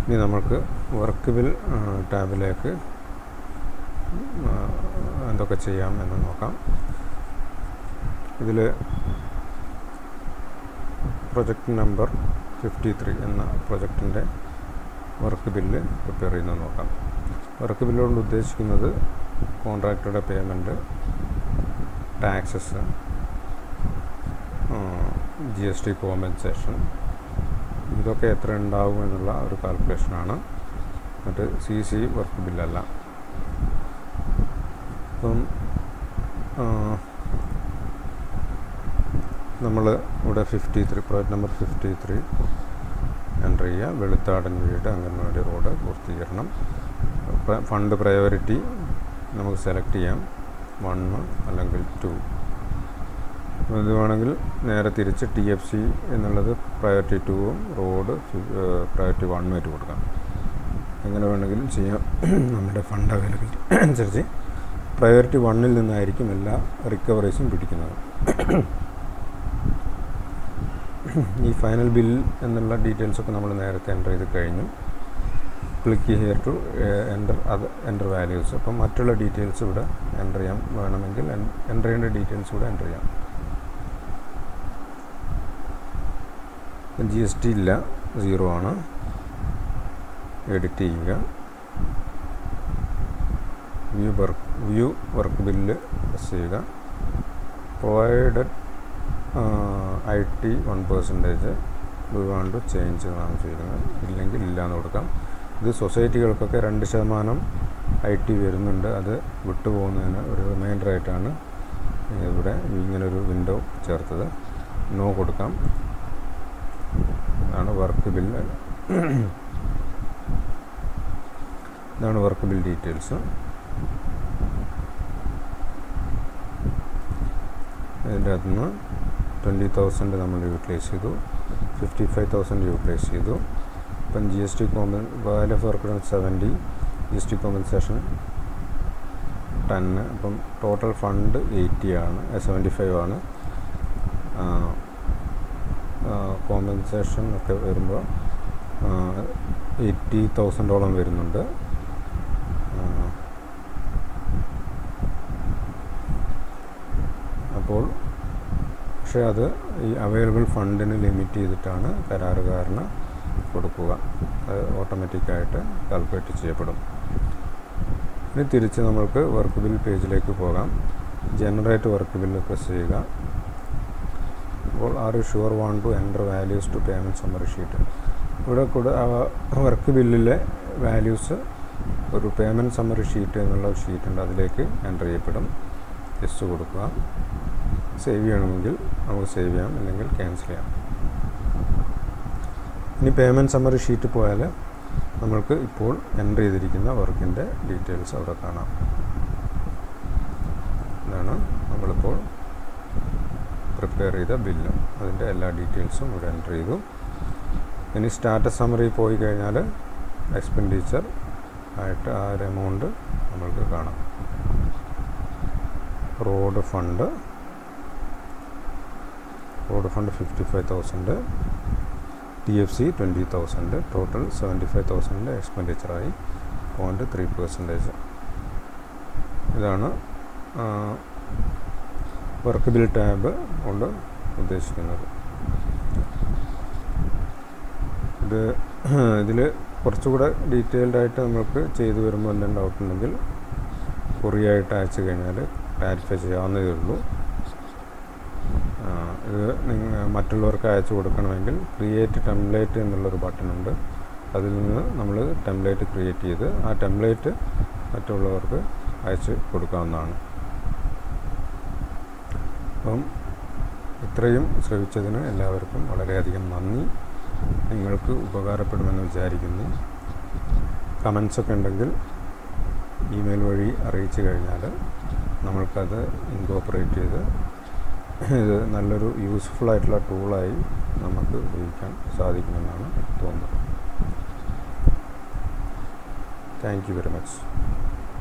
ഇനി നമുക്ക് work bill ടാബിലേക്ക് എന്തൊക്കെ ചെയ്യാം എന്ന് നോക്കാം. ഇതിൽ പ്രൊജക്റ്റ് നമ്പർ 53 എന്ന പ്രൊജക്റ്റിൻ്റെ വർക്ക് ബില്ല് പ്രിപ്പയർ ചെയ്യുന്നത് നോക്കാം. വർക്ക് ബില്ലുകൊണ്ട് ഉദ്ദേശിക്കുന്നത് കോൺട്രാക്ടറുടെ പേയ്മെൻറ്റ്, ടാക്സസ്, GST കോമ്പൻസേഷൻ, ഇതൊക്കെ എത്ര ഉണ്ടാവും എന്നുള്ള ഒരു കാൽക്കുലേഷനാണ്. മറ്റ് CC വർക്ക് ബില്ലല്ല. അപ്പം നമ്മൾ ഇവിടെ 53 പ്രോജക്റ്റ് നമ്പർ 53 എൻ്റർ ചെയ്യുക. വെളുത്താടൻ വീട്, അംഗൻവാടി റോഡ് പൂർത്തീകരണം. ഫണ്ട് പ്രയോറിറ്റി നമുക്ക് സെലക്ട് ചെയ്യാം, 1 അല്ലെങ്കിൽ 2. ഇത് വേണമെങ്കിൽ നേരെ തിരിച്ച് TFC എന്നുള്ളത് പ്രയോറിറ്റി 2ഉം റോഡ് പ്രയോറിറ്റി 1ഉം ആയിട്ട് കൊടുക്കാം. എങ്ങനെ വേണമെങ്കിലും ചെയ്യാം. നമ്മുടെ ഫണ്ട് അവൈലബിലിറ്റി അനുസരിച്ച് പ്രയോറിറ്റി 1ൽ നിന്നായിരിക്കും എല്ലാ റിക്കവറീസും പിടിക്കുന്നത്. ഈ ഫൈനൽ ബിൽ എന്നുള്ള ഡീറ്റെയിൽസൊക്കെ നമ്മൾ നേരത്തെ എൻ്റർ ചെയ്ത് കഴിഞ്ഞു. Click here to enter values. അപ്പം മറ്റുള്ള ഡീറ്റെയിൽസ് ഇവിടെ എൻ്റർ ചെയ്യാം. വേണമെങ്കിൽ എൻ്റർ ചെയ്യേണ്ട ഡീറ്റെയിൽസ് ഇവിടെ എൻ്റർ ചെയ്യാം. GST ഇല്ല, 0 ആണ്. എഡിറ്റ് ചെയ്യുക. വ്യൂ വർക്ക് ബില്ല് പ്രസ് ചെയ്യുക. Provided IT 1% we want to change എന്നാണ് ചെയ്യുന്നത്. ഇല്ലെങ്കിൽ ഇല്ല എന്ന് കൊടുക്കാം. ഇത് സൊസൈറ്റികൾക്കൊക്കെ 2% IT വരുന്നുണ്ട്. അത് വിട്ടുപോകുന്നതിന് ഒരു റിമൈൻഡറായിട്ടാണ് ഇവിടെ ഇങ്ങനൊരു വിൻഡോ ചേർത്തത്. നോ കൊടുക്കാം. ഇതാണ് വർക്ക് ബില്ല്. ഇതാണ് വർക്ക് ബിൽ ഡീറ്റെയിൽസ്. ഇതിൻ്റെ അകത്ത് നിന്ന് 20,000 നമ്മൾ യൂട്ടിലൈസ് ചെയ്തു, 55,000 യൂട്ടിലൈസ് ചെയ്തു. ഇപ്പം GST value of work 70, GST compensation 10. അപ്പം ടോട്ടൽ ഫണ്ട് 80 ആണ്, 75 ആണ്. കോമ്പൻസേഷൻ ഒക്കെ വരുമ്പോൾ 80,000ഓളം വരുന്നുണ്ട്. അപ്പോൾ പക്ഷേ അത് ഈ അവൈലബിൾ ഫണ്ടിന് ലിമിറ്റ് ചെയ്തിട്ടാണ് കരാറുകാരന് കൊടുക്കുക. അത് ഓട്ടോമാറ്റിക്കായിട്ട് കാൽക്കുലേറ്റ് ചെയ്യപ്പെടും. ഇനി തിരിച്ച് നമ്മൾക്ക് വർക്ക് ബിൽ പേജിലേക്ക് പോകാം. ജനറേറ്റ് വർക്ക് ബില്ല് പ്രസ് ചെയ്യുക. അപ്പോൾ are you sure want to enter values to payment summary sheet. ഇവിടെ കൂടെ വർക്ക് ബില്ലിലെ വാല്യൂസ് ഒരു പേയ്മെൻറ്റ് സമ്മറി ഷീറ്റ് എന്നുള്ള ഒരു ഷീറ്റുണ്ട്, അതിലേക്ക് എൻ്റർ ചെയ്യപ്പെടും. യെസ് കൊടുക്കുക. സേവ് ചെയ്യണമെങ്കിൽ നമുക്ക് സേവ് ചെയ്യാം, അല്ലെങ്കിൽ ക്യാൻസൽ ചെയ്യാം. ഇനി പേയ്മെൻറ്റ് സമ്മറി ഷീറ്റ് പോയാൽ നമ്മൾക്ക് ഇപ്പോൾ എൻ്റർ ചെയ്തിരിക്കുന്ന വർക്കിൻ്റെ ഡീറ്റെയിൽസ് അവിടെ കാണാം. ഇതാണ് നമ്മളിപ്പോൾ പ്രിപ്പയർ ചെയ്ത ബില്ല്. അതിൻ്റെ എല്ലാ ഡീറ്റെയിൽസും ഇവിടെ എൻ്റർ ചെയ്തു. ഇനി സ്റ്റാറ്റസ് സമ്മറി പോയി കഴിഞ്ഞാൽ എക്സ്പെൻഡിച്ചർ ആയിട്ട് ആ ഒരു എമൗണ്ട് നമ്മൾക്ക് കാണാം. Road fund 55,000, TFC 20,000, total 75,000 എക്സ്പെൻഡിച്ചറായി 0.3%. ഇതാണ് വർക്ക് ബിൽ ടാബ് കൊണ്ട് ഉദ്ദേശിക്കുന്നത്. ഇതിൽ കുറച്ചുകൂടെ ഡീറ്റെയിൽഡായിട്ട് നമുക്ക് ചെയ്തു വരുമ്പോൾ എന്തെങ്കിലും ഡൗട്ട് ഉണ്ടെങ്കിൽ കുറിയായിട്ട് അയച്ചു കഴിഞ്ഞാൽ ക്ലാരിഫൈ ചെയ്യാവുന്നതേ ഉള്ളൂ. ഇത് മറ്റുള്ളവർക്ക് അയച്ചു കൊടുക്കണമെങ്കിൽ ക്രിയേറ്റ് ടെംപ്ലേറ്റ് എന്നുള്ളൊരു ബട്ടണുണ്ട്. അതിൽ നിന്ന് നമ്മൾ ടെംപ്ലേറ്റ് ക്രിയേറ്റ് ചെയ്ത് ആ ടെംപ്ലേറ്റ് മറ്റുള്ളവർക്ക് അയച്ചു കൊടുക്കാവുന്നതാണ്. അപ്പം ഇത്രയും ശ്രമിച്ചതിന് എല്ലാവർക്കും വളരെയധികം നന്ദി. നിങ്ങൾക്ക് ഉപകാരപ്പെടുമെന്ന് വിചാരിക്കുന്നു. കമൻസൊക്കെ ഉണ്ടെങ്കിൽ ഇമെയിൽ വഴി അറിയിച്ചു കഴിഞ്ഞാൽ നമ്മൾക്കത് ഇൻകോപ്പറേറ്റ് ചെയ്ത് ഇത് നല്ലൊരു യൂസ്ഫുള്ളായിട്ടുള്ള ടൂളായി നമുക്ക് ഉപയോഗിക്കാൻ സാധിക്കുമെന്നാണ് തോന്നുന്നത്. Thank you very much.